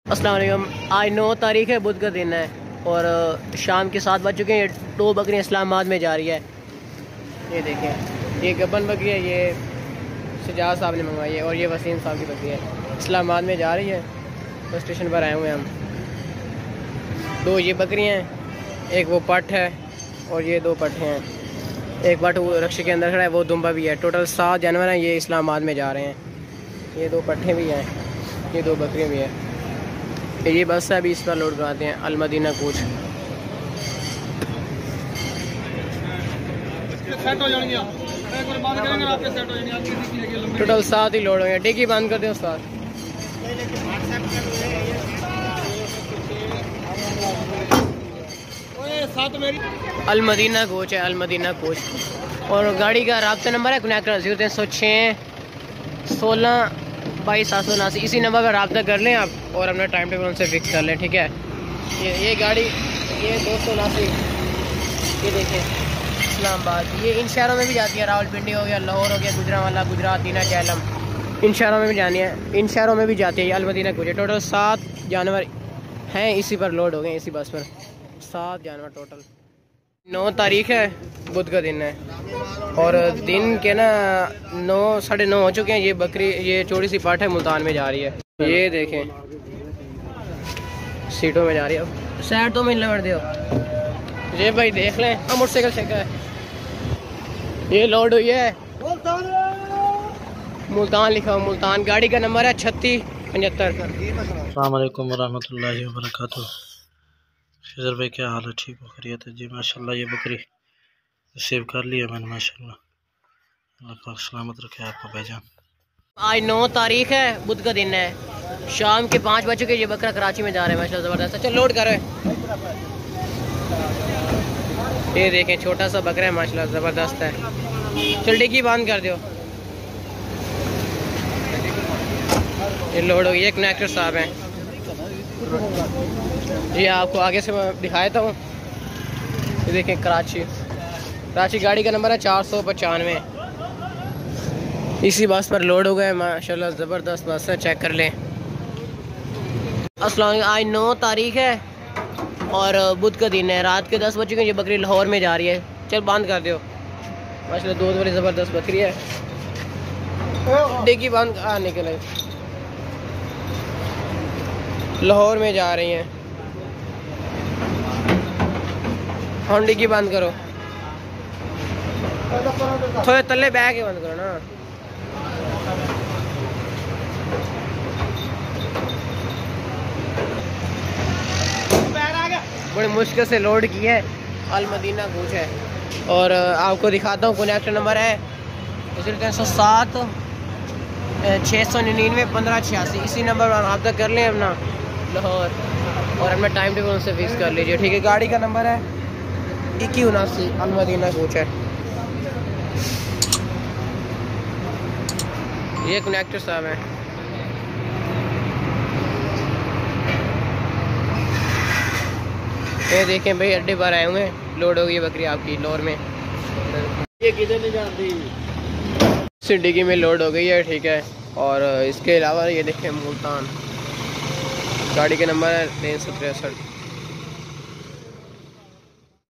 अस्सलाम वालेकुम। आज 9 तारीख है, बुध का दिन है और शाम के 7 बज चुके हैं। 2 बकरियाँ इस्लामाबाद में जा रही है। ये देखें, ये गबन बकरी है, ये सजाद साहब ने मंगवाई है और ये वसीम साहब की बकरी है। इस्लामाबाद में जा रही है, बस स्टेशन पर आए हुए हैं हम। 2 ये बकरियाँ हैं, एक वो पट है और ये 2 पट्ठे हैं। एक पट वो रक्शे के अंदर खड़ा है, वो दुम्बा भी है। टोटल 7 जानवर हैं, ये इस्लामाबाद में जा रहे हैं। ये 2 पट्ठे भी हैं, ये 2 बकरियाँ भी हैं। ये बस है, अभी इस पर लोड कराते हैं। अलमदीना कोच टोटल 7 ही लोड होंगे। डिग्गी बंद कर दें उस्ताद। अलमदीना कोच है, अलमदीना कोच। और गाड़ी का राब्ता नंबर है कनेक्टर 0306 16 22 779। इसी नंबर पर रब्ता कर लें आप और अपना टाइम टेबल उनसे फिक्स कर लें, ठीक है। ये गाड़ी ये 279, ये देखें इस्लामाबाद। ये इन शहरों में भी जाती है, रावलपिंडी हो गया, लाहौर हो गया, गुजरांवाला, गुजरात, दीना, झेलम, इन शहरों में भी जानी है। इन शहरों में भी जाती है ये अलमदीना कुछ। टोटल 7 जानवर हैं, इसी पर लोड हो गए, इसी बस पर 7 जानवर टोटल। 9 तारीख है, बुध का दिन है और दिन के ना 9 साढ़े 9 हो चुके हैं। ये बकरी, ये छोटी सी पाठ है, मुल्तान में जा रही है। ये देखें सीटों में जा रही है। साइड तो में लड़ दो ये भाई, देख लें। अब मोटरसाइकिल से है, ये लोड हुई है। मुल्तान लिखा हुआ, मुल्तान। गाड़ी का नंबर है 3675। अस्सलाम वालेकुम वरहमतुल्लाहि वबरकातुहू। खिज़र भाई क्या हाल है? ठीक हो, खैरियत है जी? माशाल्लाह ये बकरी रिसीव कर लिया मैंने, माशाल्लाह। अल्लाह पाक सलामत रखे आपको भाईजान। आज 9 तारीख है, बुध का दिन है। शाम के 5 बज चुके। ये बकरा कराची में जा रहे हैं, माशाल्लाह ज़बरदस्त है। चलो लोड करो। ये देखें छोटा सा बकरा है, माशाल्लाह ज़बरदस्त है। चल डिग्गी बंद कर दो। ये लोड हो गई। एक कनेक्टर साहब हैं, ये आपको आगे से मैं दिखाया हूँ। ये देखें कराची, कराची। गाड़ी का नंबर है 495। इसी बस पर लोड हो गए, माशाल्लाह ज़बरदस्त बस है, चेक कर लें। अस्सलाम वालेकुम। आज 9 तारीख है और बुध का दिन है। रात के 10 बज चुके हैं। ये बकरी लाहौर में जा रही है। चल बंद कर दो। माशाल्लाह 2 बड़ी ज़बरदस्त बकरी है। डिग्गी बंद निकले, लाहौर में जा रही हैं। हाँ डिग्गी बंद करो, थोड़े तले बैग के बंद करो ना। बड़ी मुश्किल से लोड की है। अलमदीना कुछ है और आपको दिखाता हूँ। कनेक्टर नंबर है 0307 699 1586। इसी नंबर पर रब्ता कर लें अपना लाहौर और अपना टाइम टेबल उनसे फिक्स कर लीजिए, ठीक है। गाड़ी का नंबर है 2179। अलमदीना कोच है। ये कनेक्टर साहब है। ये देखें भाई, अड्डे पर आए हुए हैं। लोड हो गई बकरी आपकी लाहौर में। ये किधर ले जाती है? डिग्गी में लोड हो गई है, ठीक है। और इसके अलावा ये देखें मुल्तान। गाड़ी का नंबर है 363।